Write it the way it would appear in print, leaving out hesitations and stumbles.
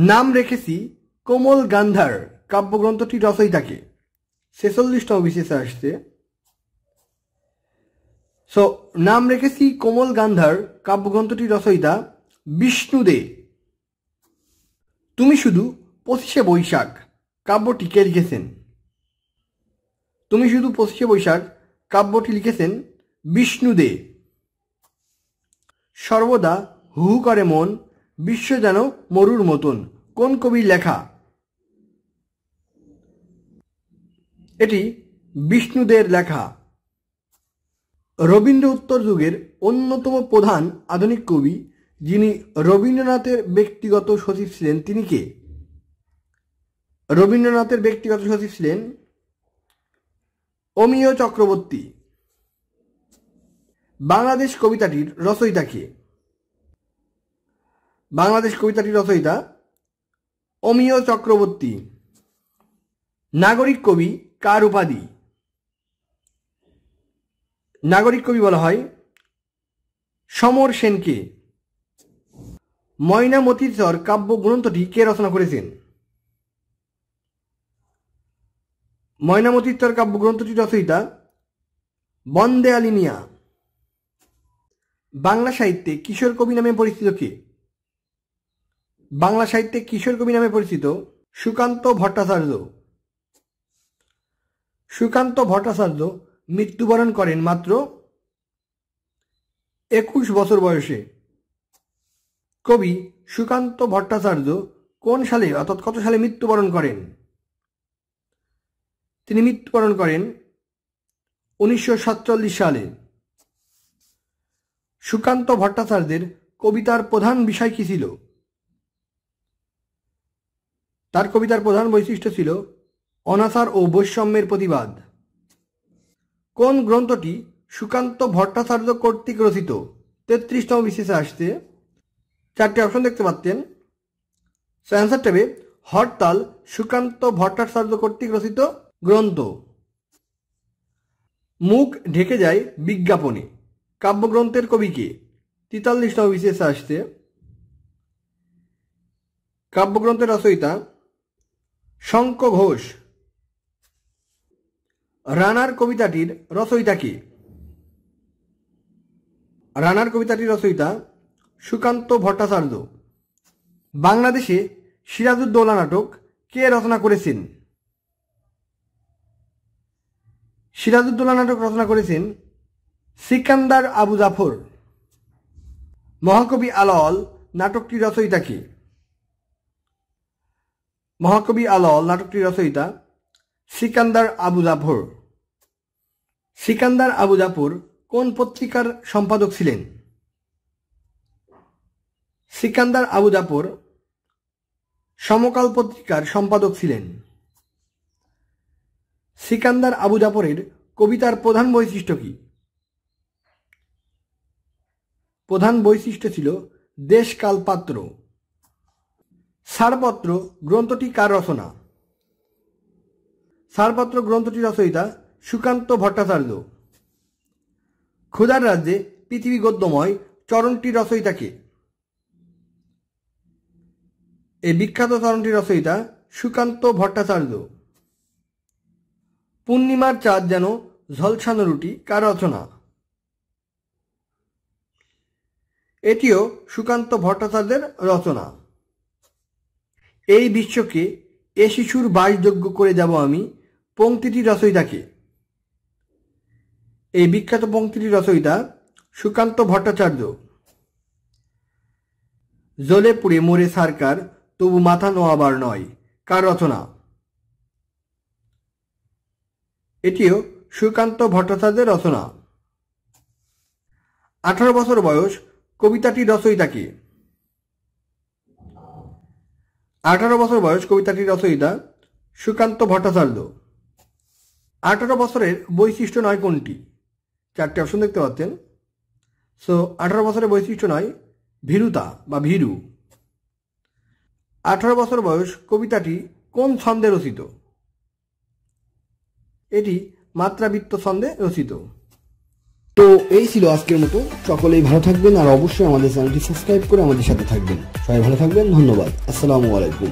নাম রেখেছি কোমল গান্ধার কাব্যগ্রন্থটি রচয়িতাকে। 46তম বিশেষে আসছে। সো নাম রেখেছি কোমল গান্ধার কাব্যগ্রন্থটি রচয়িতা বিষ্ণু দে। তুমি শুধু 25শে বৈশাখ কাব্যটি কে লিখেছেন? তুমি শুধু 25শে বৈশাখ কাব্যটি লিখেছেন বিষ্ণু দে। সর্বদা হু হু করে মন, বিশ্ব যেন মরুর মতন, কোন কবির লেখা? এটি বিষ্ণুদের লেখা। রবীন্দ্র উত্তর যুগের অন্যতম প্রধান আধুনিক কবি, যিনি রবীন্দ্রনাথের ব্যক্তিগত সচিব ছিলেন, তিনি কে? রবীন্দ্রনাথের ব্যক্তিগত সচিব ছিলেন অমিয় চক্রবর্তী। বাংলাদেশ কবিতাটির রচয়িতা কে? বাংলাদেশ কবিতাটির রচয়িতা অমিয় চক্রবর্তী। নাগরিক কবি কার উপাধি? নাগরিক কবি বলা হয় সমর সেনকে। ময়নামতির চর কাব্য গ্রন্থটি কে রচনা করেছেন? ময়নামতির চর কাব্য গ্রন্থটির রচয়িতা বন্দে আলী মিয়া। বাংলা সাহিত্যে কিশোর কবি নামে পরিচিত কে? বাংলা সাহিত্যে কিশোর কবি নামে পরিচিত সুকান্ত ভট্টাচার্য। সুকান্ত ভট্টাচার্য মৃত্যুবরণ করেন মাত্র 21 বছর বয়সে। কবি সুকান্ত ভট্টাচার্য কোন সালে অর্থাৎ কত সালে মৃত্যুবরণ করেন? তিনি মৃত্যুবরণ করেন 1947 সালে। সুকান্ত ভট্টাচার্যের কবিতার প্রধান বিষয় কি ছিল? তার কবিতার প্রধান বৈশিষ্ট্য ছিল অনাচার ও বৈষম্যের প্রতিবাদ। কোন গ্রন্থটি সুকান্ত ভট্টাচার্য কর্তৃক রচিত? 33তম বিশেষে আসছে। 4টে অপশন দেখতে পাচ্ছেন। অ্যান্সার টেবে হরতাল সুকান্ত ভট্টাচার্য কর্তৃক রচিত গ্রন্থ। মুখ ঢেকে যায় বিজ্ঞাপনে কাব্যগ্রন্থের কবি কে? 43তম বিশেষে আসছে। কাব্যগ্রন্থের রচয়িতা শঙ্খ ঘোষ। রানার কবিতাটির রচয়িতা কে? রানার কবিতাটির রচয়িতা সুকান্ত ভট্টাচার্য। বাংলাদেশে সিরাজউদ্দৌলা নাটক কে রচনা করেছেন? সিরাজউদ্দৌলা নাটক রচনা করেছেন সিকান্দার আবু জাফর। মহাকবি আলাওল নাটকটির রচয়িতা কে? মহাকবি আলাওল নাটকটির রচয়িতা সিকান্দার আবু জাফর। সিকান্দার আবু জাফর কোন পত্রিকার সম্পাদক ছিলেন? সিকান্দার আবু জাফর সমকাল পত্রিকার সম্পাদক ছিলেন। সিকান্দার আবু জাফরের কবিতার প্রধান বৈশিষ্ট্য কি? প্রধান বৈশিষ্ট্য ছিল দেশকাল পাত্র। ছাড়পত্র গ্রন্থটি কার রচনা? ছাড়পত্র গ্রন্থটি রচয়িতা সুকান্ত ভট্টাচার্য। ক্ষুধার রাজ্যে পৃথিবী গদ্যময় চরণটির রচয়িতা কে? এই বিখ্যাত চরণটির রচয়িতা সুকান্ত ভট্টাচার্য। পূর্ণিমার চাঁদ যেন ঝলসানো রুটি কার রচনা? এটিও সুকান্ত ভট্টাচার্যের রচনা। এই বিশ্বকে এ শিশুর বাসযোগ্য করে যাব আমি পংক্তিটির রচয়িতা কে? এই বিখ্যাত পংক্তিটির রচয়িতা সুকান্ত ভট্টাচার্য। জ্বলে পুড়ে মরে সরকার তবু মাথা নোয়াবার নয় কার রচনা? এটিও সুকান্ত ভট্টাচার্যের রচনা। 18 বছর বয়স কবিতাটির রচয়িতা কে? 18 বছর বয়স কবিতাটির রচয়িতা সুকান্ত ভট্টাচার্য। 18 বছরের বৈশিষ্ট্য নয় কোনটি? 4টে অপশন দেখতে পাচ্ছেন। 18 বছরের বৈশিষ্ট্য নয় ভীরুতা বা ভীরু। 18 বছর বয়স কবিতাটি কোন ছন্দে রচিত? এটি মাত্রাবৃত্ত ছন্দে রচিত। তো এই ছিল আজকের মতো। সকলেই ভালো থাকবেন আর অবশ্যই আমাদের চ্যানেলটি সাবস্ক্রাইব করে আমাদের সাথে থাকবেন। সবাই ভালো থাকবেন, ধন্যবাদ, আসসালামু আলাইকুম।